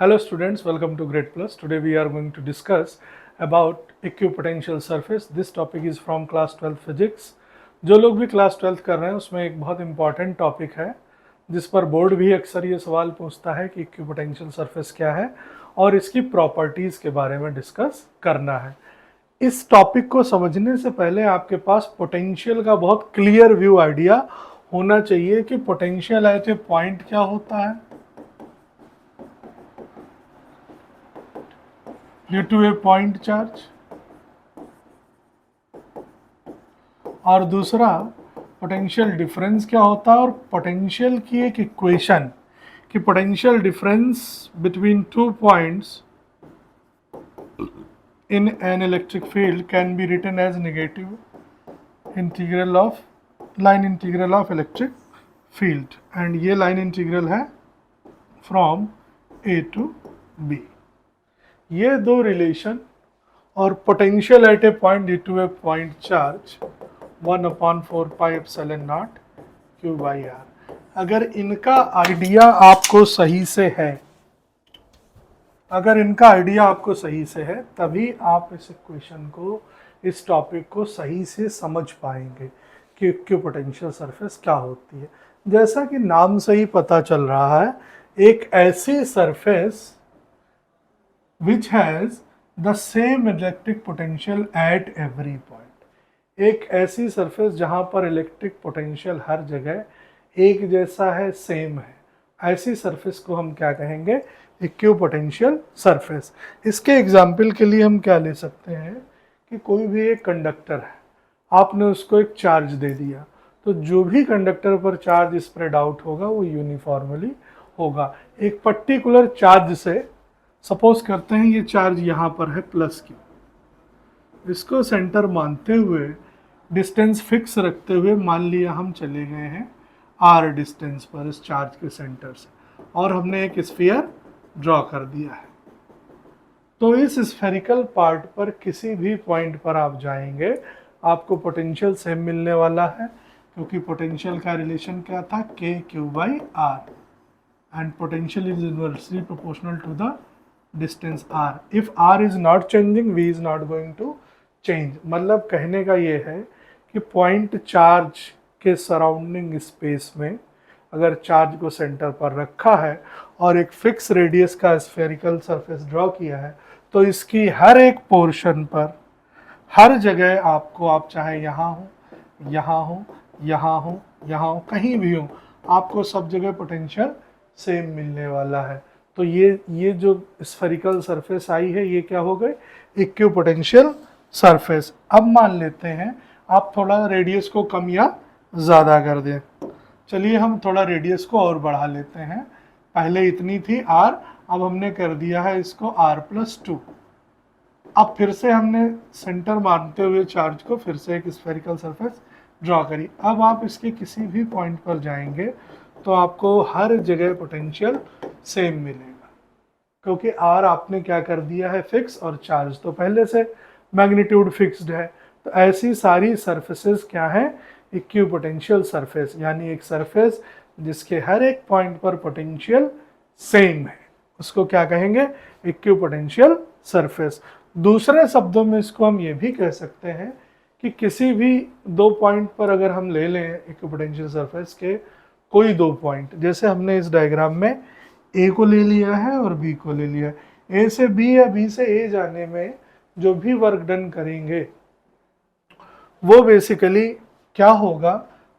Hello students, welcome to Grade Plus. Today we are going to discuss about equipotential surface. This topic is from class 12 physics. जो लोग भी class 12 कर रहे हैं उसमें एक बहुत इंपॉर्टेंट टॉपिक है जिस पर बोर्ड भी अक्सर ये सवाल पूछता है कि इक्विपोटेंशियल सरफेस क्या है और इसकी प्रॉपर्टीज के बारे में डिस्कस करना है। इस टॉपिक को समझने से पहले आपके पास पोटेंशियल का बहुत क्लियर व्यू आइडिया होना चाहिए कि पोटेंशियल एट ए पॉइंट क्या होता है due to a point charge, और दूसरा पोटेंशियल डिफरेंस क्या होता है और पोटेंशियल की एक इक्वेशन कि potential difference between two points in an electric field can be written as negative integral of line integral of electric field, and ये line integral है from A to B। ये दो रिलेशन और potential at a point due to a point charge 1/4 pi epsilon naught Q by R। अगर इनका idea आपको सही से है, तभी आप इस इक्वेशन को, इस टॉपिक को सही से समझ पाएंगे कि इक्विपोटेंशियल सरफेस क्या होती है। जैसा कि नाम से ही पता चल रहा है, एक ऐसी surface which has the same electric potential at every point. एक ऐसी सरफेस जहां पर इलेक्ट्रिक पोटेंशियल हर जगह एक जैसा है, सेम है, ऐसी सरफेस को हम क्या कहेंगे? Equipotential surface. इसके एग्जाम्पल के लिए हम क्या ले सकते हैं कि कोई भी एक कंडक्टर है, आपने उसको एक चार्ज दे दिया, तो जो भी कंडक्टर पर चार्ज स्प्रेड आउट होगा वो यूनिफॉर्मली होगा। एक पर्टिकुलर चार्ज से, सपोज करते हैं ये चार्ज यहाँ पर है प्लस Q, इसको सेंटर मानते हुए, डिस्टेंस फिक्स रखते हुए मान लिया हम चले गए हैं R डिस्टेंस पर इस चार्ज के सेंटर से, और हमने एक स्फीयर ड्रॉ कर दिया है। तो इस स्फेरिकल पार्ट पर किसी भी पॉइंट पर आप जाएंगे, आपको पोटेंशियल सेम मिलने वाला है, क्योंकि पोटेंशियल का रिलेशन क्या था? KQ by R, and potential is inversely proportional to the distance R। If R is not changing, V is not going to change. मतलब कहने का ये है कि पॉइंट चार्ज के सराउंडिंग स्पेस में अगर चार्ज को सेंटर पर रखा है और एक फिक्स रेडियस का स्फेरिकल सरफेस ड्रॉ किया है, तो इसकी हर एक पोर्शन पर, हर जगह आपको, आप चाहे यहाँ हो, यहाँ हो, यहाँ हो, यहाँ हो, कहीं भी हो, आपको सब जगह पोटेंशियल सेम मिलने वाला है। तो ये जो स्फेरिकल सरफेस आई है, ये क्या हो गई? Equipotential surface. अब मान लेते हैं आप थोड़ा रेडियस को कम या ज़्यादा कर दें। चलिए हम थोड़ा रेडियस को और बढ़ा लेते हैं। पहले इतनी थी R, अब हमने कर दिया है इसको R+2। अब फिर से हमने सेंटर मानते हुए चार्ज को फिर से एक स्फेरिकल सरफेस ड्रॉ करी। अब आप इसके किसी भी पॉइंट पर जाएंगे तो आपको हर जगह पोटेंशियल सेम मिलेगा, क्योंकि R आपने क्या कर दिया है? फिक्स, और चार्ज तो पहले से मैग्नीट्यूड फिक्स्ड है। तो ऐसी सारी सरफेसेस क्या है? इक्विपोटेंशियल सरफेस, यानी एक सरफेस जिसके हर एक पॉइंट पर पोटेंशियल सेम है, उसको क्या कहेंगे? Equipotential surface. दूसरे शब्दों में इसको हम ये भी कह सकते हैं कि किसी भी दो पॉइंट पर अगर हम ले लें इक्विपोटेंशियल सरफेस के कोई दो पॉइंट, जैसे हमने इस डायग्राम में A को ले लिया है और B को ले लिया है। A से B या B से A जाने में जो भी वर्क डन करेंगे वो बेसिकली क्या होगा,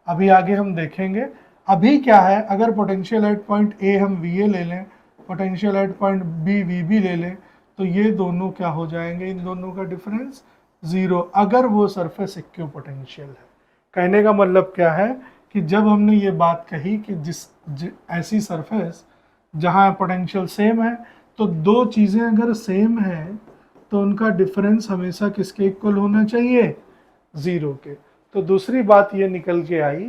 अभी आगे हम देखेंगे। अभी क्या है, अगर पोटेंशियल एट पॉइंट A हम VA ले लें, potential at point B VB ले लें, तो ये दोनों क्या हो जाएंगे? इन दोनों का डिफरेंस 0, अगर वो सरफेस इक्विपोटेंशियल है। कहने का मतलब क्या है कि जब हमने ये बात कही कि ऐसी सरफेस जहाँ पोटेंशियल सेम है, तो दो चीज़ें अगर सेम हैं तो उनका डिफरेंस हमेशा किसके इक्वल होना चाहिए? 0 के। तो दूसरी बात ये निकल के आई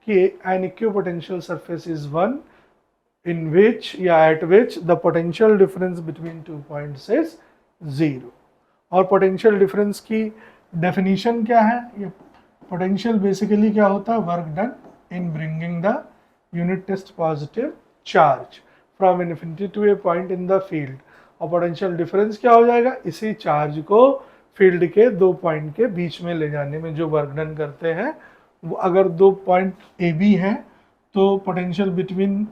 कि an equipotential surface is one in which या at which the potential difference between two points is 0। और पोटेंशियल डिफरेंस की डेफिनेशन क्या है? ये पोटेंशियल बेसिकली क्या होता है? Work done in bringing the unit test positive charge from infinity to a point in the field, और potential difference क्या हो जाएगा, इसी चार्ज को फील्ड के दो पॉइंट के बीच में ले जाने में जो वर्क डन करते हैं, वो अगर दो पॉइंट ए बी हैं तो पोटेंशियल बिटवीन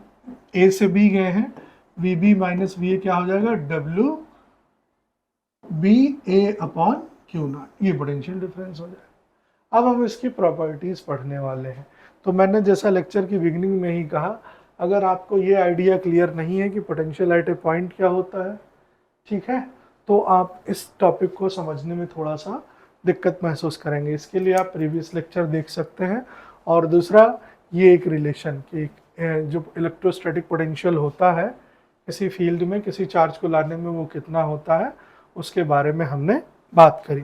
ए से बी गए हैं, V B minus V A क्या हो जाएगा, W B A upon Q naught, ये पोटेंशियल डिफरेंस हो जाएगा। अब हम इसकी प्रॉपर्टीज पढ़ने वाले हैं। तो मैंने जैसा लेक्चर की बिगिनिंग में ही कहा, अगर आपको ये आइडिया क्लियर नहीं है कि पोटेंशियल एट ए पॉइंट क्या होता है, ठीक है, तो आप इस टॉपिक को समझने में थोड़ा सा दिक्कत महसूस करेंगे। इसके लिए आप प्रीवियस लेक्चर देख सकते हैं। और दूसरा, ये एक रिलेशन कि जो इलेक्ट्रोस्टैटिक पोटेंशियल होता है किसी फील्ड में किसी चार्ज को लाने में वो कितना होता है, उसके बारे में हमने बात करी।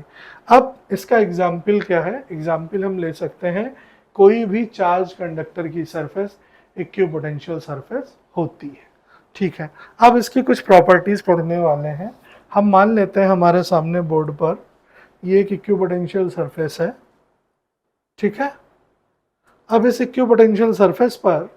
अब इसका एग्जाम्पल क्या है, एग्जाम्पल हम ले सकते हैं कोई भी चार्ज कंडक्टर की सरफेस इक्विपोटेंशियल सरफेस होती है, ठीक है। अब इसकी कुछ प्रॉपर्टीज पढ़ने वाले हैं। हम मान लेते हैं हमारे सामने बोर्ड पर ये एक इक्विपोटेंशियल सरफेस है, ठीक है। अब इस इक्विपोटेंशियल सरफेस पर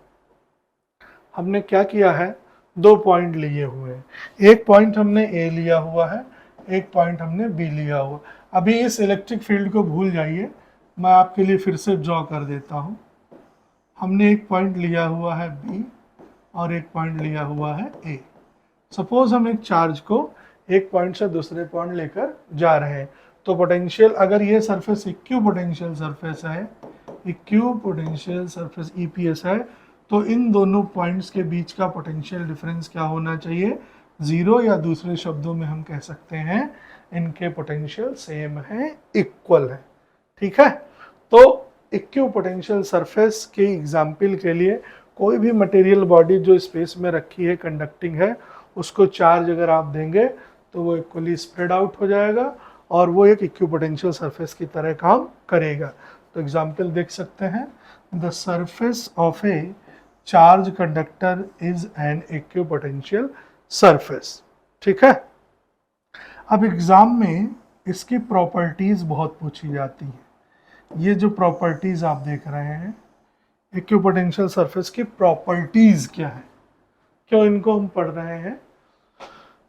हमने क्या किया है, दो पॉइंट लिए हुए हैं। एक पॉइंट हमने ए लिया हुआ है, एक पॉइंट हमने बी लिया हुआ। अभी इस इलेक्ट्रिक फील्ड को भूल जाइए, मैं आपके लिए फिर से ड्रॉ कर देता हूँ। हमने एक पॉइंट लिया हुआ है बी और एक पॉइंट लिया हुआ है ए। सपोज हम एक चार्ज को एक पॉइंट से दूसरे पॉइंट लेकर जा रहे हैं, तो पोटेंशियल, अगर ये सरफेस इक्विपोटेंशियल सरफेस है, इक्विपोटेंशियल सरफेस ईपीएस है, तो इन दोनों पॉइंट्स के बीच का पोटेंशियल डिफरेंस क्या होना चाहिए, जीरो, या दूसरे शब्दों में हम कह सकते हैं इनके पोटेंशियल सेम है, इक्वल है, ठीक है। तो इक्विपोटेंशियल सरफेस के एग्जाम्पल के लिए कोई भी मटेरियल बॉडी जो स्पेस में रखी है, कंडक्टिंग है, उसको चार्ज अगर आप देंगे तो वो इक्वली स्प्रेड आउट हो जाएगा और वो एक इक्विपोटेंशियल सरफेस की तरह काम करेगा। तो एग्जाम्पल देख सकते हैं, the surface of A charge conductor is an equipotential surface, ठीक है। अब एग्जाम में इसकी प्रॉपर्टीज बहुत पूछी जाती हैं। ये जो प्रॉपर्टीज आप देख रहे हैं, इक्विपोटेंशियल सरफेस की प्रॉपर्टीज क्या है, क्यों इनको हम पढ़ रहे हैं।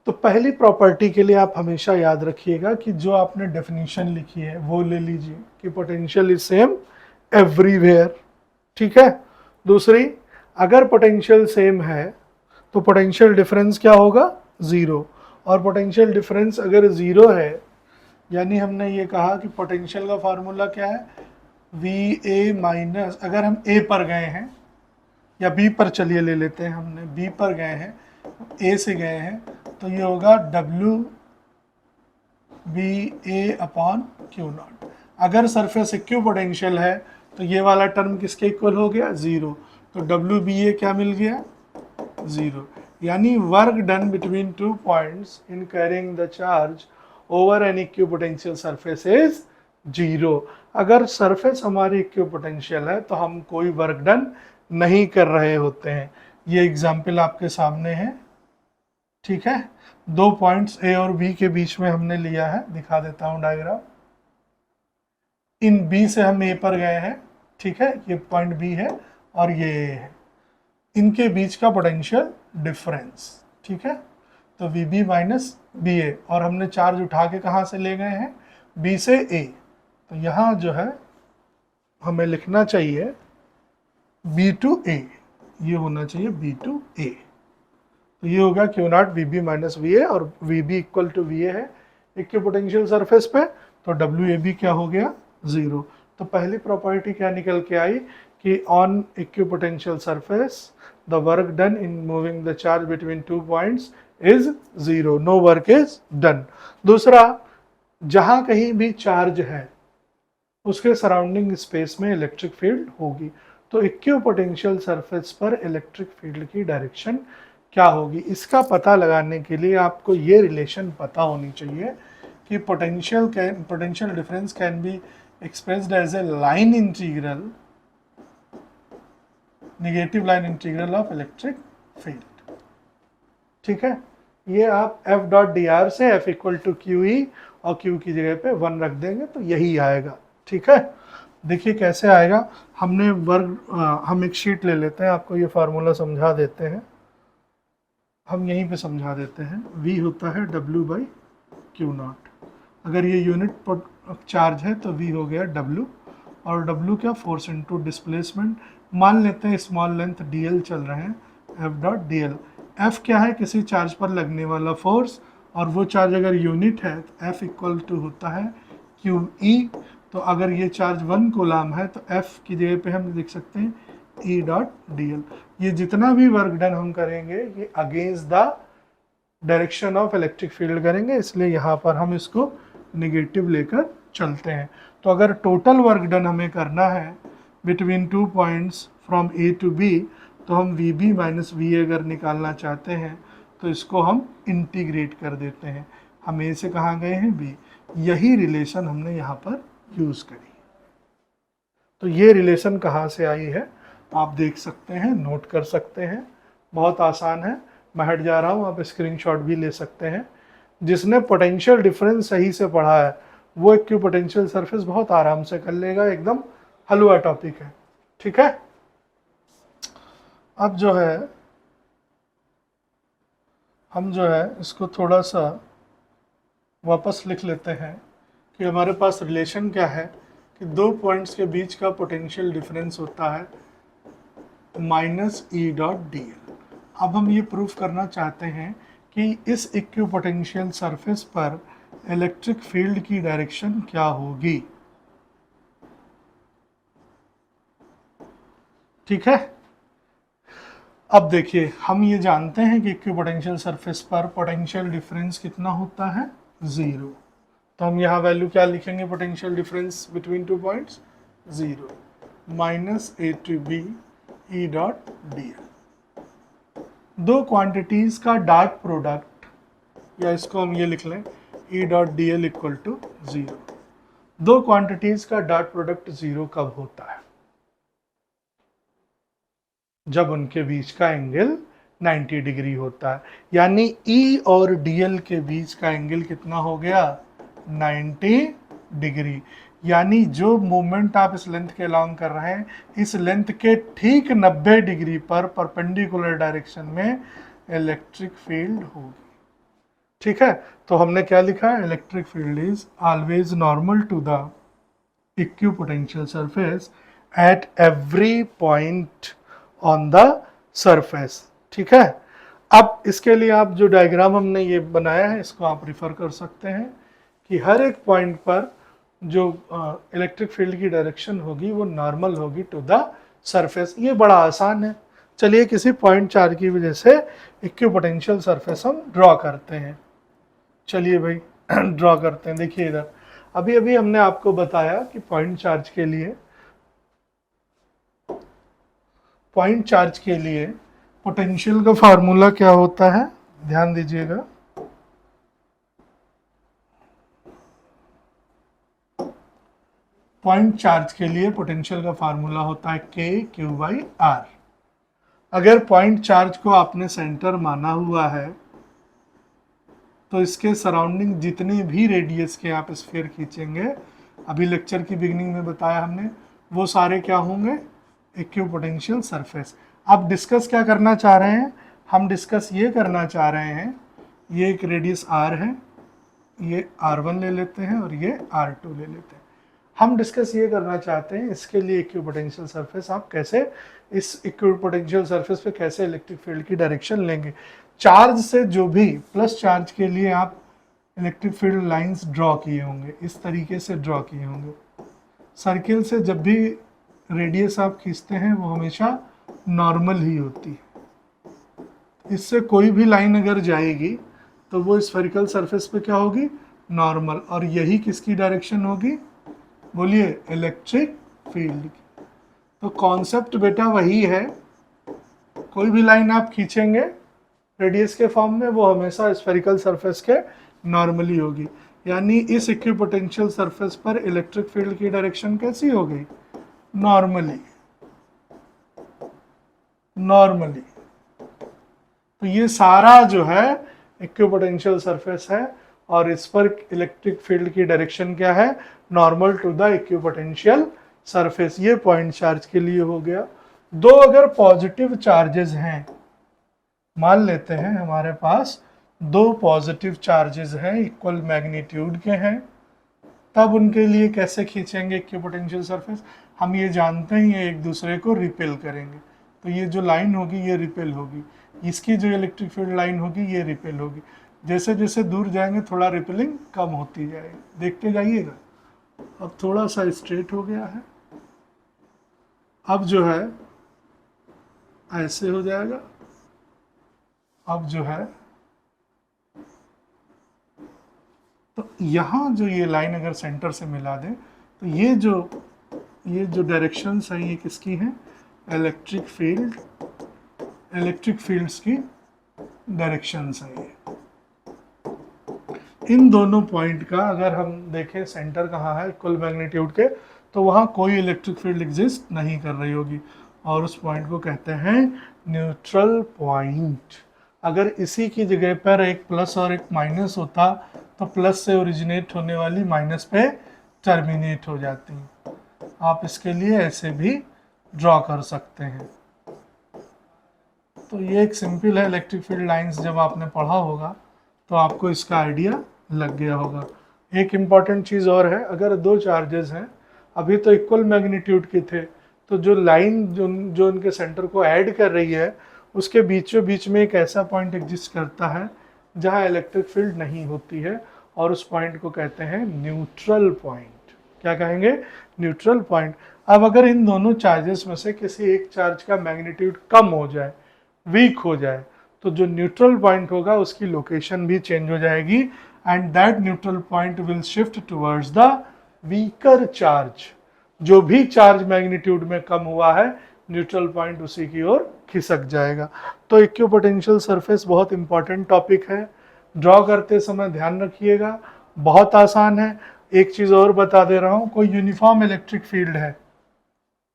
तो पहली प्रॉपर्टी के लिए आप हमेशा याद रखिएगा कि जो आपने डेफिनेशन लिखी है वो ले लीजिए कि पोटेंशियल इज सेम एवरीवेयर, ठीक है। दूसरी, अगर पोटेंशियल सेम है तो पोटेंशियल डिफरेंस क्या होगा, जीरो, और पोटेंशियल डिफरेंस अगर जीरो है, यानी हमने ये कहा कि पोटेंशियल का फार्मूला क्या है, वी ए माइनस, अगर हम ए पर गए हैं या बी पर, चलिए ले लेते हैं, हमने बी पर गए हैं, ए से गए हैं, तो ये होगा W B A upon Q naught. अगर सरफेस इक्विपोटेंशियल है तो ये वाला टर्म किसके इक्वल हो गया, जीरो, तो डब्ल्यू बी ए क्या मिल गया, जीरो। यानी work done between two points in carrying the charge over an equipotential surface is zero. अगर सरफेस हमारी इक्विपोटेंशियल है तो हम कोई वर्क डन नहीं कर रहे होते हैं। ये एग्जाम्पल आपके सामने है, ठीक है। दो पॉइंट्स ए और बी के बीच में हमने लिया है, दिखा देता हूं डायग्राम। इन बी से हम ए पर गए हैं, ठीक है, ये पॉइंट बी है और ये ए है, इनके बीच का पोटेंशियल डिफरेंस, ठीक है। तो वी बी माइनस बी ए, और हमने चार्ज उठा के कहाँ से ले गए हैं, बी से ए, तो यहाँ जो है हमें लिखना चाहिए बी टू ए, ये होना चाहिए बी टू ए। तो ये होगा Q naught V B minus V A, और V B equal to V A है इक्विपोटेंशियल सरफेस पे, तो डब्ल्यू ए बी क्या हो गया, जीरो। तो पहली प्रॉपर्टी क्या निकल के आई कि on equipotential surface the work done in moving the charge between two points is zero, no work is done. दूसरा, जहां कहीं भी चार्ज है उसके सराउंडिंग स्पेस में इलेक्ट्रिक फील्ड होगी, तो इक्विपोटेंशियल सरफेस पर इलेक्ट्रिक फील्ड की डायरेक्शन क्या होगी, इसका पता लगाने के लिए आपको ये रिलेशन पता होनी चाहिए कि potential difference can be expressed as a line integral, negative line integral of electric field, ठीक है। ये आप एफ डॉट डी आर से F equal to Q E और क्यू की जगह पे 1 रख देंगे तो यही आएगा, ठीक है। देखिए कैसे आएगा, हमने वर्ग, हम एक शीट ले लेते हैं, आपको ये फार्मूला समझा देते हैं। हम यहीं पे समझा देते हैं, v होता है W/Q0। अगर ये यूनिट चार्ज है तो v हो गया W, और W क्या, फोर्स इनटू डिस्प्लेसमेंट। मान लेते हैं स्मॉल लेंथ dl चल रहे हैं, F.dl। F क्या है, किसी चार्ज पर लगने वाला फोर्स, और वो चार्ज अगर यूनिट है तो F इक्वल टू होता है QE। तो अगर ये चार्ज 1 कूलाम है तो F की जगह पे हम लिख सकते हैं E.dl। ये जितना भी वर्क डन हम करेंगे ये against the direction of electric field करेंगे, इसलिए यहाँ पर हम इसको निगेटिव लेकर चलते हैं। तो अगर टोटल वर्क डन हमें करना है between 2 points from A to B, तो हम VB माइनस VA अगर निकालना चाहते हैं तो इसको हम इंटीग्रेट कर देते हैं। हम A से कहाँ गए हैं, B। यही रिलेशन हमने यहाँ पर यूज़ करी। तो ये रिलेशन कहाँ से आई है आप देख सकते हैं, नोट कर सकते हैं, बहुत आसान है। मैं हट जा रहा हूँ, आप स्क्रीनशॉट भी ले सकते हैं। जिसने पोटेंशियल डिफरेंस सही से पढ़ा है वो इक्विपोटेंशियल सरफेस बहुत आराम से कर लेगा, एकदम हलवा टॉपिक है, ठीक है। अब जो है हम जो है इसको थोड़ा सा वापस लिख लेते हैं कि हमारे पास रिलेशन क्या है कि दो पॉइंट्स के बीच का पोटेंशियल डिफरेंस होता है -E.dl। अब हम ये प्रूफ करना चाहते हैं कि इस इक्विपोटेंशियल सरफेस पर इलेक्ट्रिक फील्ड की डायरेक्शन क्या होगी, ठीक है। अब देखिए, हम ये जानते हैं कि इक्विपोटेंशियल सरफेस पर पोटेंशियल डिफरेंस कितना होता है, 0। तो हम यहाँ वैल्यू क्या लिखेंगे, potential difference between 2 points, 0 -A to B E.dl। दो क्वांटिटीज का डॉट प्रोडक्ट, या इसको हम ये लिख लें E.dl इक्वल टू 0। दो क्वांटिटीज का डॉट प्रोडक्ट 0 कब होता है, जब उनके बीच का एंगल 90 डिग्री होता है। यानी E और dl के बीच का एंगल कितना हो गया, 90 डिग्री। यानी जो मूवमेंट आप इस लेंथ के अलॉन्ग कर रहे हैं, इस लेंथ के ठीक 90 डिग्री पर परपेंडिकुलर डायरेक्शन में इलेक्ट्रिक फील्ड होगी, ठीक है। तो हमने क्या लिखा है, electric field is always normal to the equipotential surface at every point on the surface, ठीक है। अब इसके लिए आप जो डायग्राम हमने ये बनाया है इसको आप रिफर कर सकते हैं कि हर एक पॉइंट पर जो इलेक्ट्रिक फील्ड की डायरेक्शन होगी वो नॉर्मल होगी टू द सरफेस। ये बड़ा आसान है। चलिए किसी पॉइंट चार्ज की वजह से इक्विपोटेंशियल सरफेस हम ड्रॉ करते हैं। चलिए भाई ड्रॉ करते हैं। देखिए इधर अभी अभी हमने आपको बताया कि पॉइंट चार्ज के लिए पोटेंशियल का फार्मूला क्या होता है, ध्यान दीजिएगा। पॉइंट चार्ज के लिए पोटेंशियल का फार्मूला होता है K/Q/R। अगर पॉइंट चार्ज को आपने सेंटर माना हुआ है तो इसके सराउंडिंग जितने भी रेडियस के आप स्फीयर खींचेंगे, अभी लेक्चर की बिगिनिंग में बताया हमने, वो सारे क्या होंगे, इक्विपोटेंशियल सरफेस। अब डिस्कस क्या करना चाह रहे हैं, हम डिस्कस ये करना चाह रहे हैं, ये एक रेडियस R है, ये R1 ले लेते हैं और ये R2 ले लेते हैं। हम डिस्कस ये करना चाहते हैं इसके लिए इक्विपोटेंशियल सरफेस आप कैसे, इस इक्विपोटेंशियल सरफेस पे कैसे इलेक्ट्रिक फील्ड की डायरेक्शन लेंगे। चार्ज से जो भी प्लस चार्ज के लिए आप इलेक्ट्रिक फील्ड लाइंस ड्रॉ किए होंगे, इस तरीके से ड्रॉ किए होंगे। सर्किल से जब भी रेडियस आप खींचते हैं वो हमेशा नॉर्मल ही होती है। इससे कोई भी लाइन अगर जाएगी तो वो स्फेरिकल सरफेस पे क्या होगी, नॉर्मल। और यही किसकी डायरेक्शन होगी, बोलिए, इलेक्ट्रिक फील्ड की। तो कॉन्सेप्ट बेटा वही है, कोई भी लाइन आप खींचेंगे रेडियस के फॉर्म में वो हमेशा स्फेरिकल सरफेस के नॉर्मली होगी। यानी इस इक्विपोटेंशियल सरफेस पर इलेक्ट्रिक फील्ड की डायरेक्शन कैसी हो गई, नॉर्मली। तो ये सारा जो है इक्विपोटेंशियल सरफेस है और इस पर इलेक्ट्रिक फील्ड की डायरेक्शन क्या है, normal to the equipotential surface. ये पॉइंट चार्ज के लिए हो गया। दो अगर पॉजिटिव चार्जेस हैं, मान लेते हैं हमारे पास दो पॉजिटिव चार्जेस हैं, इक्वल मैग्नीट्यूड के हैं, तब उनके लिए कैसे खींचेंगे इक्विपोटेंशियल सरफेस? हम ये जानते हैं ये एक दूसरे को रिपेल करेंगे, तो ये जो लाइन होगी ये रिपेल होगी, इसकी जो इलेक्ट्रिक फील्ड लाइन होगी ये रिपेल होगी। जैसे जैसे दूर जाएंगे थोड़ा रिपेलिंग कम होती जाएगी, देखते जाइएगा। अब थोड़ा सा स्ट्रेट हो गया है, अब जो है ऐसे हो जाएगा, अब जो है तो यहाँ जो ये लाइन अगर सेंटर से मिला दें तो ये जो डायरेक्शंस हैं ये किसकी हैं? इलेक्ट्रिक फील्ड्स की डायरेक्शंस हैं ये। इन दोनों पॉइंट का अगर हम देखें सेंटर कहाँ है इक्वल मैग्नीट्यूड के, तो वहाँ कोई इलेक्ट्रिक फील्ड एग्जिस्ट नहीं कर रही होगी और उस पॉइंट को कहते हैं न्यूट्रल पॉइंट। अगर इसी की जगह पर एक प्लस और एक माइनस होता तो प्लस से ओरिजिनेट होने वाली माइनस पे टर्मिनेट हो जाती। आप इसके लिए ऐसे भी ड्रॉ कर सकते हैं। तो ये एक सिंपल है, इलेक्ट्रिक फील्ड लाइंस जब आपने पढ़ा होगा तो आपको इसका आइडिया लग गया होगा। एक इम्पॉर्टेंट चीज़ और है, अगर दो चार्जेस हैं, अभी तो इक्वल मैग्नीट्यूड के थे, तो जो लाइन जो उनके सेंटर को ऐड कर रही है उसके बीचों बीच में एक ऐसा पॉइंट एग्जिस्ट करता है जहां इलेक्ट्रिक फील्ड नहीं होती है और उस पॉइंट को कहते हैं न्यूट्रल पॉइंट। क्या कहेंगे? Neutral point. अब अगर इन दोनों चार्जेस में से किसी एक चार्ज का मैग्नीट्यूड कम हो जाए, वीक हो जाए, तो जो न्यूट्रल पॉइंट होगा उसकी लोकेशन भी चेंज हो जाएगी and that neutral point will shift towards the weaker charge. जो भी चार्ज मैग्नीट्यूड में कम हुआ है न्यूट्रल पॉइंट उसी की ओर खिसक जाएगा। तो इक्विपोटेंशियल सरफेस बहुत इंपॉर्टेंट टॉपिक है, ड्रॉ करते समय ध्यान रखिएगा, बहुत आसान है। एक चीज़ और बता दे रहा हूँ, कोई यूनिफॉर्म इलेक्ट्रिक फील्ड है,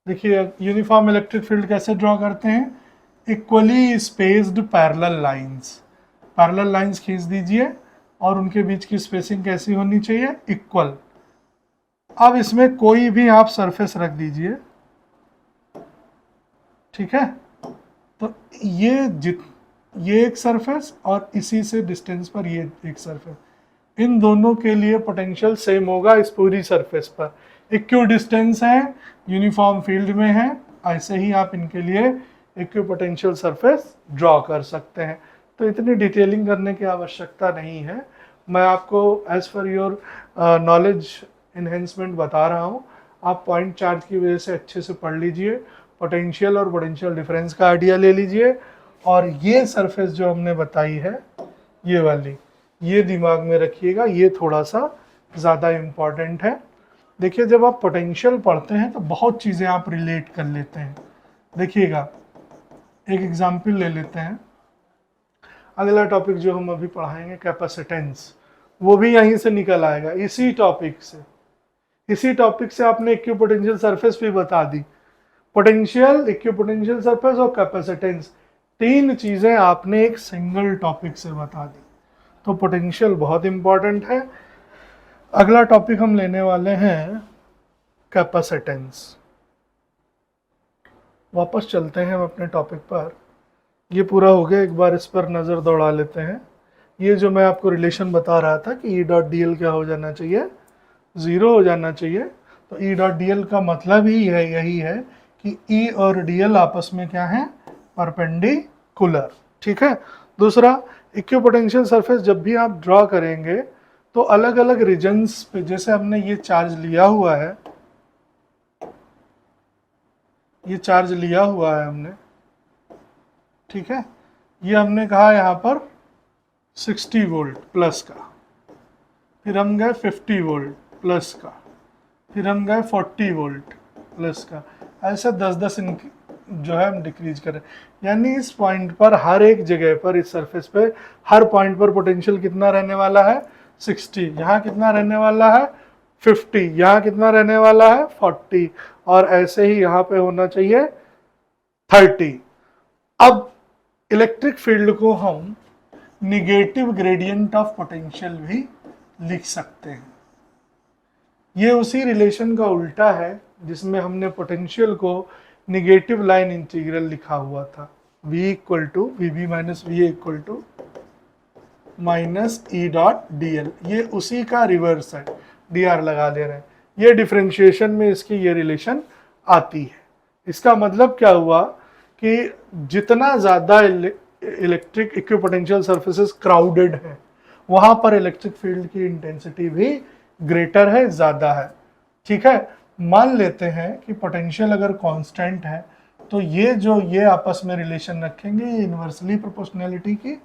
देखिए यूनिफॉर्म इलेक्ट्रिक फील्ड कैसे ड्रॉ करते हैं? इक्वली स्पेस्ड पैरेलल लाइंस खींच दीजिए और उनके बीच की स्पेसिंग कैसी होनी चाहिए? इक्वल। अब इसमें कोई भी आप सरफेस रख दीजिए, ठीक है, तो ये एक सरफेस और इसी से डिस्टेंस पर ये एक सरफेस, इन दोनों के लिए पोटेंशियल सेम होगा इस पूरी सरफेस पर। इक्वल डिस्टेंस है, यूनिफॉर्म फील्ड में है, ऐसे ही आप इनके लिए इक्विपोटेंशियल सरफेस ड्रॉ कर सकते हैं। तो इतनी डिटेलिंग करने की आवश्यकता नहीं है, मैं आपको as per your knowledge enhancement बता रहा हूँ। आप पॉइंट चार्ज की वजह से अच्छे से पढ़ लीजिए, पोटेंशियल और पोटेंशियल डिफरेंस का आइडिया ले लीजिए, और ये सरफेस जो हमने बताई है ये वाली, ये दिमाग में रखिएगा, ये थोड़ा सा ज़्यादा इम्पॉर्टेंट है। देखिए जब आप पोटेंशियल पढ़ते हैं तो बहुत चीज़ें आप रिलेट कर लेते हैं। देखिएगा एक एग्जाम्पल ले लेते हैं, अगला टॉपिक जो हम अभी पढ़ाएंगे कैपेसिटेंस, वो भी यहीं से निकल आएगा, इसी टॉपिक से आपने इक्विपोटेंशियल सरफेस भी बता दी। पोटेंशियल, इक्विपोटेंशियल सरफेस और कैपेसिटेंस, तीन चीजें आपने एक सिंगल टॉपिक से बता दी। तो पोटेंशियल बहुत इंपॉर्टेंट है। अगला टॉपिक हम लेने वाले हैं कैपेसिटेंस। वापस चलते हैं हम अपने टॉपिक पर, ये पूरा हो गया, एक बार इस पर नज़र दौड़ा लेते हैं। ये जो मैं आपको रिलेशन बता रहा था कि ई डॉट डी एल क्या हो जाना चाहिए? ज़ीरो हो जाना चाहिए। तो ई डॉट डी एल का मतलब ही यही है कि ई और डी एल आपस में क्या है? परपेंडिकुलर, ठीक है। दूसरा, इक्विपोटेंशियल सरफेस जब भी आप ड्रॉ करेंगे तो अलग अलग रीजन्स पे, जैसे हमने ये चार्ज लिया हुआ है, ये चार्ज लिया हुआ है हमने, ठीक है, ये हमने कहा यहाँ पर 60 वोल्ट प्लस का, फिर हम गए 50 वोल्ट प्लस का, फिर हम गए 40 वोल्ट प्लस का, ऐसे 10-10 जो है हम डिक्रीज करें। यानी इस पॉइंट पर हर एक जगह पर, इस सरफेस पे हर पॉइंट पर पोटेंशियल कितना रहने वाला है? 60। यहाँ कितना रहने वाला है? 50। यहाँ कितना रहने वाला है? 40। और ऐसे ही यहाँ पे होना चाहिए 30। अब इलेक्ट्रिक फील्ड को हम निगेटिव ग्रेडियंट ऑफ पोटेंशियल भी लिख सकते हैं। ये उसी रिलेशन का उल्टा है जिसमें हमने पोटेंशियल को निगेटिव लाइन इंटीग्रल लिखा हुआ था। V equal to V B minus V A equal to minus E dot D L, ये उसी का रिवर्स है, डी आर लगा ले रहे हैं। ये डिफ्रेंशिएशन में इसकी ये रिलेशन आती है। इसका मतलब क्या हुआ कि जितना ज़्यादा इलेक्ट्रिक इक्विपोटेंशियल सर्फेसेस क्राउडेड है, वहाँ पर इलेक्ट्रिक फील्ड की इंटेंसिटी भी ग्रेटर है, ज़्यादा है। ठीक है, मान लेते हैं कि पोटेंशियल अगर कांस्टेंट है तो ये आपस में रिलेशन रखेंगे, ये इन्वर्सली प्रोपोर्शनैलिटी की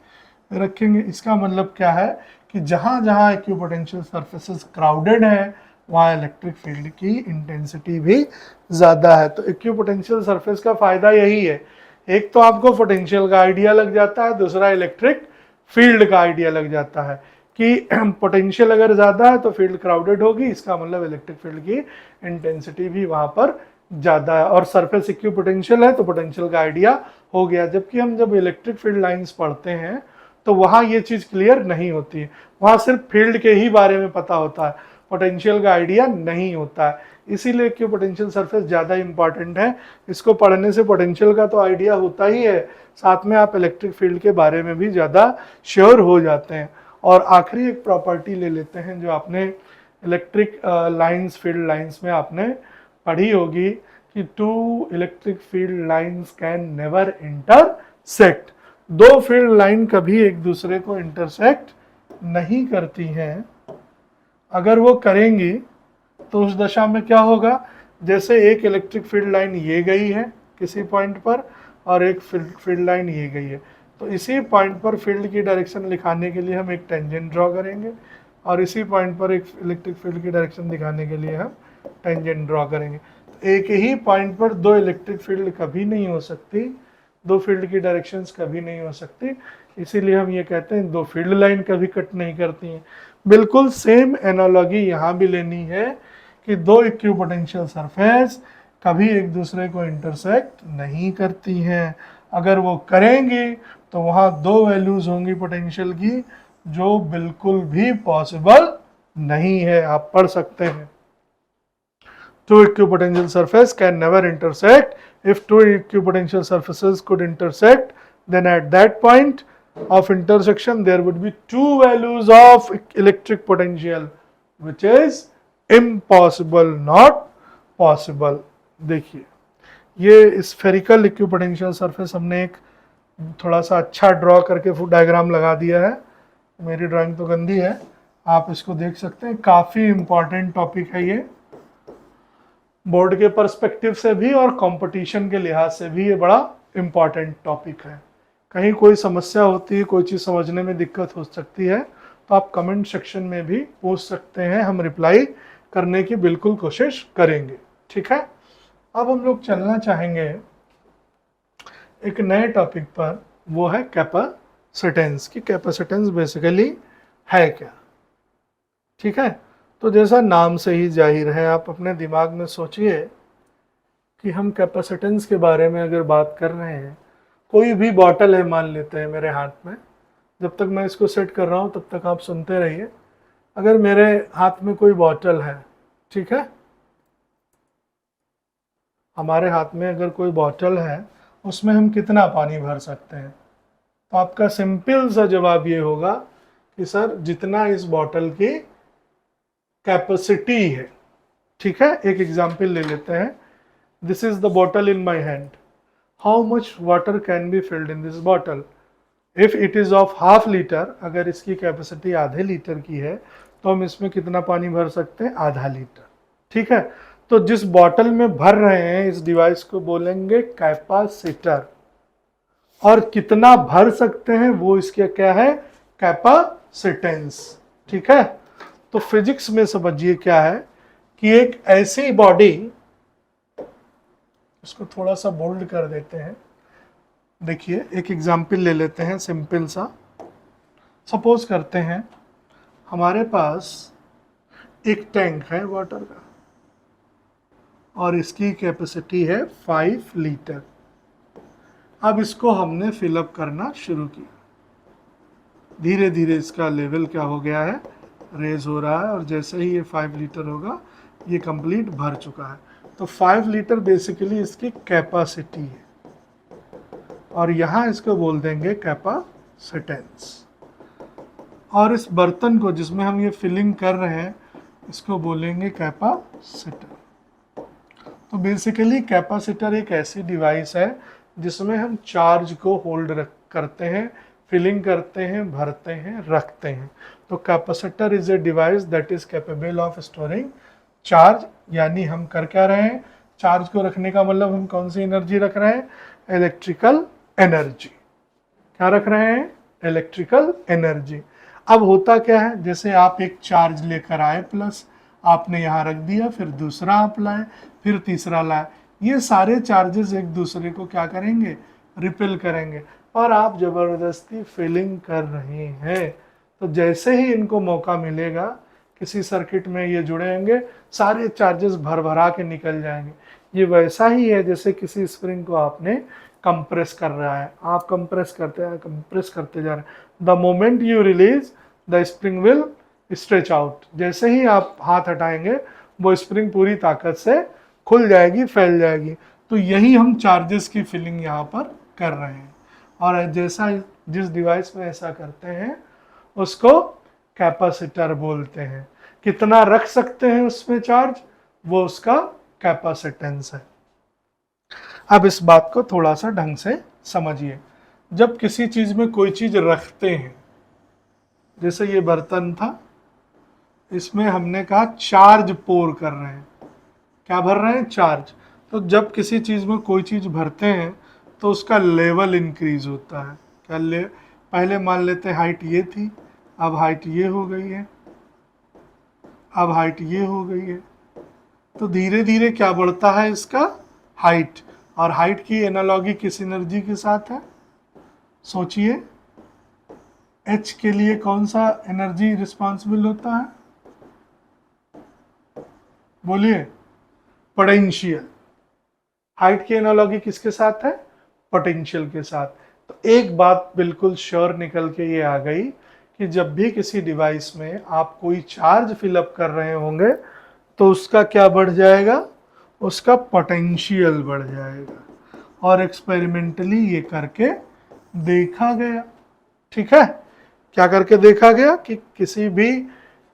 रखेंगे। इसका मतलब क्या है कि जहाँ जहाँ इक्विपोटेंशियल सर्फेसेस क्राउडेड है वहाँ इलेक्ट्रिक फील्ड की इंटेंसिटी भी ज़्यादा है। तो इक्विपोटेंशियल सरफेस का फ़ायदा यही है, एक तो आपको पोटेंशियल का आइडिया लग जाता है, दूसरा इलेक्ट्रिक फील्ड का आइडिया लग जाता है कि पोटेंशियल अगर ज़्यादा है तो फील्ड क्राउडेड होगी, इसका मतलब इलेक्ट्रिक फील्ड की इंटेंसिटी भी वहाँ पर ज़्यादा है। और सरफेस इक्विपोटेंशियल है तो पोटेंशियल का आइडिया हो गया। जबकि हम जब इलेक्ट्रिक फील्ड लाइंस पढ़ते हैं तो वहाँ ये चीज़ क्लियर नहीं होती है, वहाँ सिर्फ फील्ड के ही बारे में पता होता है, पोटेंशियल का आइडिया नहीं होता है। इसीलिए क्यों पोटेंशियल सरफेस ज़्यादा इंपॉर्टेंट है। इसको पढ़ने से पोटेंशियल का तो आइडिया होता ही है, साथ में आप इलेक्ट्रिक फील्ड के बारे में भी ज़्यादा श्योर हो जाते हैं। और आखिरी एक प्रॉपर्टी ले लेते हैं जो आपने इलेक्ट्रिक लाइंस, फील्ड लाइंस में आपने पढ़ी होगी कि two electric field lines can never intersect. दो फील्ड लाइन कभी एक दूसरे को इंटरसेक्ट नहीं करती हैं। अगर वो करेंगी तो उस दशा में क्या होगा, जैसे एक इलेक्ट्रिक फील्ड लाइन ये गई है किसी पॉइंट पर और एक फील्ड लाइन ये गई है, तो इसी पॉइंट पर फील्ड की डायरेक्शन लिखाने के लिए हम एक टेंजेंट ड्रॉ करेंगे और इसी पॉइंट पर एक इलेक्ट्रिक फील्ड की डायरेक्शन दिखाने के लिए हम टेंजेंट ड्रॉ करेंगे। तो एक ही पॉइंट पर दो इलेक्ट्रिक फील्ड कभी नहीं हो सकती, दो फील्ड की डायरेक्शंस कभी नहीं हो सकती, इसीलिए हम ये कहते हैं दो फील्ड लाइन कभी कट नहीं करती हैं। बिल्कुल सेम एनालॉजी यहाँ भी लेनी है कि दो इक्विपोटेंशियल सरफेस कभी एक दूसरे को इंटरसेक्ट नहीं करती हैं। अगर वो करेंगी तो वहाँ दो वैल्यूज होंगी पोटेंशियल की जो बिल्कुल भी पॉसिबल नहीं है। आप पढ़ सकते हैं, two equipotential surface can never intersect. If two equipotential surfaces could intersect, then at that point of intersection there would be two values of electric potential, which is impossible, not possible. देखिए ये spherical equipotential surface हमने एक थोड़ा सा अच्छा draw करके diagram लगा दिया है। मेरी ड्राइंग तो गंदी है, आप इसको देख सकते हैं। काफ़ी इम्पॉर्टेंट टॉपिक है ये, बोर्ड के पर्सपेक्टिव से भी और कंपटीशन के लिहाज से भी ये बड़ा इम्पॉर्टेंट टॉपिक है। कहीं कोई समस्या होती है, कोई चीज़ समझने में दिक्कत हो सकती है तो आप कमेंट सेक्शन में भी पूछ सकते हैं, हम रिप्लाई करने की बिल्कुल कोशिश करेंगे। ठीक है, अब हम लोग चलना चाहेंगे एक नए टॉपिक पर, वो है कैपेसिटेंस की। कैपेसिटेंस बेसिकली है क्या। ठीक है, तो जैसा नाम से ही जाहिर है, आप अपने दिमाग में सोचिए कि हम कैपेसिटेंस के बारे में अगर बात कर रहे हैं, कोई भी बॉटल है मान लेते हैं मेरे हाथ में, जब तक मैं इसको सेट कर रहा हूँ तब तक आप सुनते रहिए। अगर मेरे हाथ में कोई बॉटल है, ठीक है, हमारे हाथ में अगर कोई बॉटल है, उसमें हम कितना पानी भर सकते हैं, तो आपका सिंपल सा जवाब ये होगा कि सर जितना इस बॉटल की कैपेसिटी है। ठीक है, एक एग्जाम्पल ले लेते हैं। This is the bottle in my hand, how much water can be filled in this bottle. If it is of half litre, अगर इसकी कैपेसिटी आधे लीटर की है तो हम इसमें कितना पानी भर सकते हैं, आधा लीटर। ठीक है, तो जिस बॉटल में भर रहे हैं इस डिवाइस को बोलेंगे कैपेसिटर, और कितना भर सकते हैं वो इसका क्या है, कैपेसिटेंस। ठीक है, तो फिजिक्स में समझिए क्या है कि एक ऐसी बॉडी, इसको थोड़ा सा बोल्ड कर देते हैं। देखिए एक एग्जाम्पल ले लेते हैं सिंपल सा। सपोज करते हैं हमारे पास एक टैंक है वाटर का और इसकी कैपेसिटी है 5 लीटर। अब इसको हमने फिलअप करना शुरू किया, धीरे धीरे इसका लेवल क्या हो गया है, रेज हो रहा है, और जैसे ही ये 5 लीटर होगा ये कंप्लीट भर चुका है। तो 5 लीटर बेसिकली इसकी कैपेसिटी है। और यहाँ इसको बोल देंगे कैपेसिटेंस। और इस बर्तन को जिसमें हम ये फिलिंग कर रहे हैं इसको बोलेंगे कैपेसिटर। तो बेसिकली कैपेसिटर एक ऐसी डिवाइस है जिसमें हम चार्ज को होल्ड करते हैं, फिलिंग करते हैं, भरते हैं, रखते हैं। तो capacitor is a device that is capable of storing charge. यानी हम कर क्या रहे हैं, चार्ज को रखने का मतलब हम कौन सी एनर्जी रख रहे हैं, इलेक्ट्रिकल एनर्जी। क्या रख रहे हैं, इलेक्ट्रिकल एनर्जी। अब होता क्या है, जैसे आप एक चार्ज लेकर आए प्लस, आपने यहाँ रख दिया, फिर दूसरा आप लाए, फिर तीसरा लाए, ये सारे चार्जेस एक दूसरे को क्या करेंगे, रिपेल करेंगे। और आप जबरदस्ती फिलिंग कर रहे हैं, तो जैसे ही इनको मौका मिलेगा किसी सर्किट में ये जुड़ेंगे, सारे चार्जेस भर भरा के निकल जाएंगे। ये वैसा ही है जैसे किसी स्प्रिंग को आपने कंप्रेस कर रहा है, आप कंप्रेस करते हैं, कंप्रेस करते जा रहे हैं। The moment you release the spring will stretch out. जैसे ही आप हाथ हटाएंगे वो स्प्रिंग पूरी ताकत से खुल जाएगी, फैल जाएगी। तो यही हम चार्जेस की फिलिंग यहाँ पर कर रहे हैं। और जैसा जिस डिवाइस में ऐसा करते हैं उसको कैपेसिटर बोलते हैं। कितना रख सकते हैं उसमें चार्ज, वो उसका कैपेसिटेंस है। अब इस बात को थोड़ा सा ढंग से समझिए। जब किसी चीज में कोई चीज रखते हैं, जैसे ये बर्तन था, इसमें हमने कहा चार्ज पोर कर रहे हैं, क्या भर रहे हैं, चार्ज। तो जब किसी चीज में कोई चीज भरते हैं तो उसका लेवल इंक्रीज होता है। क्या पहले मान लेते हैं हाइट ये थी, अब हाइट ये हो गई है, अब हाइट ये हो गई है। तो धीरे धीरे क्या बढ़ता है इसका, हाइट। और हाइट की एनालॉजी किस एनर्जी के साथ है, सोचिए। एच के लिए कौन सा एनर्जी रिस्पॉन्सिबल होता है, बोलिए, पोटेंशियल। हाइट की एनालॉजी किसके साथ है, पोटेंशियल के साथ। तो एक बात बिल्कुल श्योर निकल के ये आ गई कि जब भी किसी डिवाइस में आप कोई चार्ज फिलअप कर रहे होंगे तो उसका क्या बढ़ जाएगा, उसका पोटेंशियल बढ़ जाएगा। और एक्सपेरिमेंटली ये करके देखा गया। ठीक है, क्या करके देखा गया कि किसी भी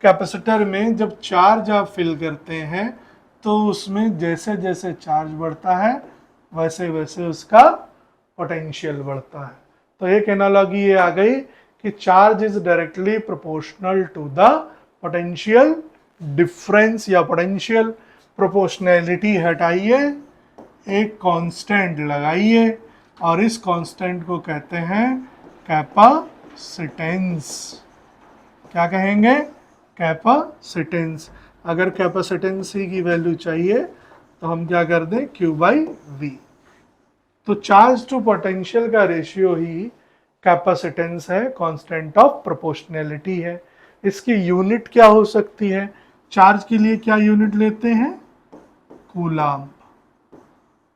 कैपेसिटर में जब चार्ज आप फिल करते हैं तो उसमें जैसे जैसे चार्ज बढ़ता है वैसे वैसे उसका पोटेंशियल बढ़ता है। तो एक एनालॉजी ये आ गई कि charge is directly proportional to the potential difference, या पोटेंशियल प्रोपोर्शनैलिटी हटाइए, एक कांस्टेंट लगाइए, और इस कांस्टेंट को कहते हैं कैपेसिटेंस। क्या कहेंगे, कैपेसिटेंस। अगर कैपेसिटेंस की वैल्यू चाहिए तो हम क्या कर दें, Q/V। तो चार्ज टू पोटेंशियल का रेशियो ही कैपेसिटेंस है, कांस्टेंट ऑफ प्रोपोर्शनैलिटी है। इसकी यूनिट क्या हो सकती है, चार्ज के लिए क्या यूनिट लेते हैं, कूलाम्ब,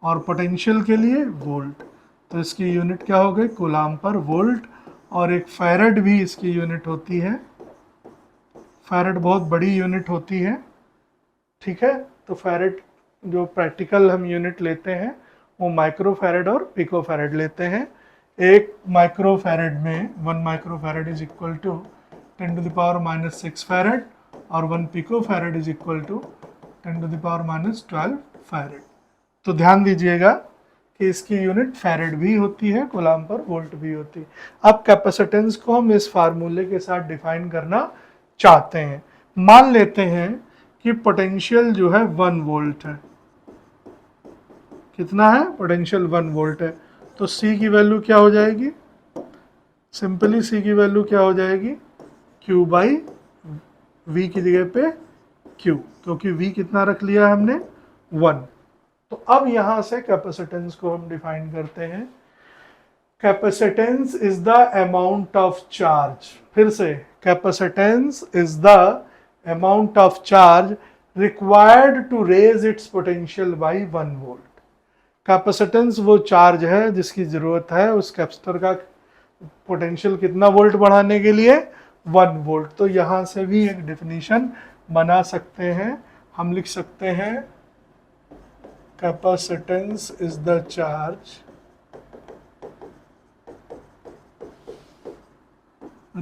और पोटेंशियल के लिए वोल्ट। तो इसकी यूनिट क्या हो गई, कूलाम्ब पर वोल्ट। और एक फैरेड भी इसकी यूनिट होती है, फैरेड बहुत बड़ी यूनिट होती है। ठीक है, तो फैरेड जो प्रैक्टिकल हम यूनिट लेते हैं वो माइक्रो फैरेड और पिको फैरेड लेते हैं। एक माइक्रो फैरेड में 1 micro farad is equal to 10⁻⁻6 farad, और 1 pico farad is equal to 10⁻12 farad. तो ध्यान दीजिएगा कि इसकी यूनिट फैरेड भी होती है, कूलाम्ब पर वोल्ट भी होती है। अब कैपेसिटेंस को हम इस फार्मूले के साथ डिफाइन करना चाहते हैं। मान लेते हैं कि पोटेंशियल जो है 1 वोल्ट है। कितना है, पोटेंशियल 1 वोल्ट है। तो C की वैल्यू क्या हो जाएगी, सिंपली C की वैल्यू क्या हो जाएगी, Q/V की जगह पे Q, क्योंकि V कितना रख लिया हमने, 1। तो अब यहां से कैपेसिटेंस को हम डिफाइन करते हैं। Capacitance is the amount of charge, फिर से capacitance is the amount of charge required to raise its potential by 1 volt. Capacitance वो चार्ज है जिसकी जरूरत है उस कैपेसिटर का पोटेंशियल कितना वोल्ट बढ़ाने के लिए, 1 वोल्ट। तो यहां से भी एक डेफिनेशन बना सकते हैं, हम लिख सकते हैं capacitance is the charge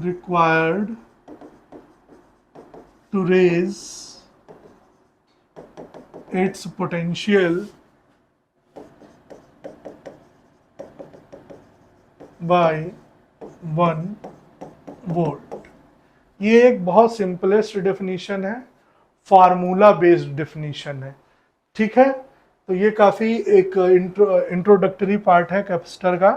required to raise its potential by 1 volt. ये एक बहुत सिंपलेस्ट डेफिनेशन है, फार्मूला बेस्ड डेफिनेशन है, ठीक है। तो ये काफी एक इंट्रोडक्टरी पार्ट है कैपेसिटर का।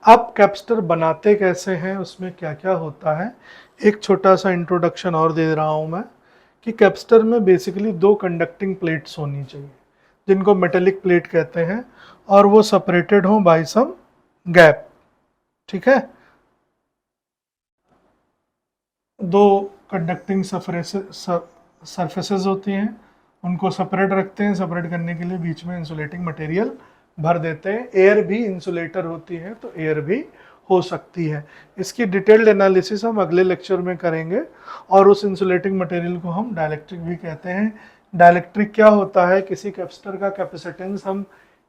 अब कैपेसिटर बनाते कैसे हैं, उसमें क्या क्या होता है, एक छोटा सा इंट्रोडक्शन और दे रहा हूं मैं कि कैपेसिटर में बेसिकली 2 कंडक्टिंग प्लेट्स होनी चाहिए जिनको मेटेलिक प्लेट कहते हैं, और वो सेपरेटेड हो बाय सम गैप, ठीक है। 2 कंडक्टिंग सरफेसेस होती हैं, उनको सेपरेट रखते हैं, सेपरेट करने के लिए बीच में इंसुलेटिंग मटेरियल भर देते हैं। एयर भी इंसुलेटर होती है तो एयर भी हो सकती है। इसकी डिटेल्ड एनालिसिस हम अगले लेक्चर में करेंगे। और उस इंसुलेटिंग मटेरियल को हम डाइलेक्ट्रिक भी कहते हैं। डाइलेक्ट्रिक क्या होता है, किसी कैपेसिटर का कैपेसिटेंस हम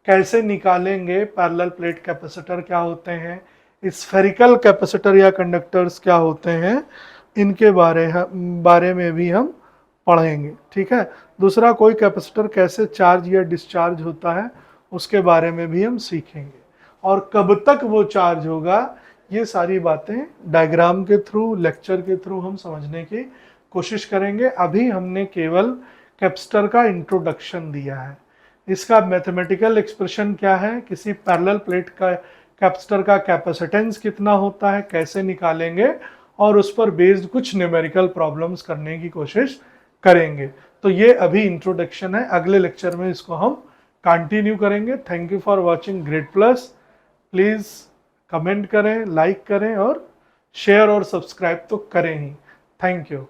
कैसे निकालेंगे, पैरेलल प्लेट कैपेसिटर क्या होते हैं, स्फेरिकल कैपेसिटर या कंडक्टर्स क्या होते हैं, इनके बारे में भी हम पढ़ेंगे, ठीक है। दूसरा, कोई कैपेसिटर कैसे चार्ज या डिस्चार्ज होता है उसके बारे में भी हम सीखेंगे, और कब तक वो चार्ज होगा, ये सारी बातें डायग्राम के थ्रू, लेक्चर के थ्रू हम समझने की कोशिश करेंगे। अभी हमने केवल कैपेसिटर का इंट्रोडक्शन दिया है। इसका मैथमेटिकल एक्सप्रेशन क्या है, किसी पैरेलल प्लेट का कैपेसिटर का कैपेसिटेंस कितना होता है, कैसे निकालेंगे, और उस पर बेस्ड कुछ न्यूमेरिकल प्रॉब्लम्स करने की कोशिश करेंगे। तो ये अभी इंट्रोडक्शन है, अगले लेक्चर में इसको हम कंटिन्यू करेंगे। Thank you for watching grade plus. Please comment करें, लाइक करें और शेयर और सब्सक्राइब तो करें ही। Thank you.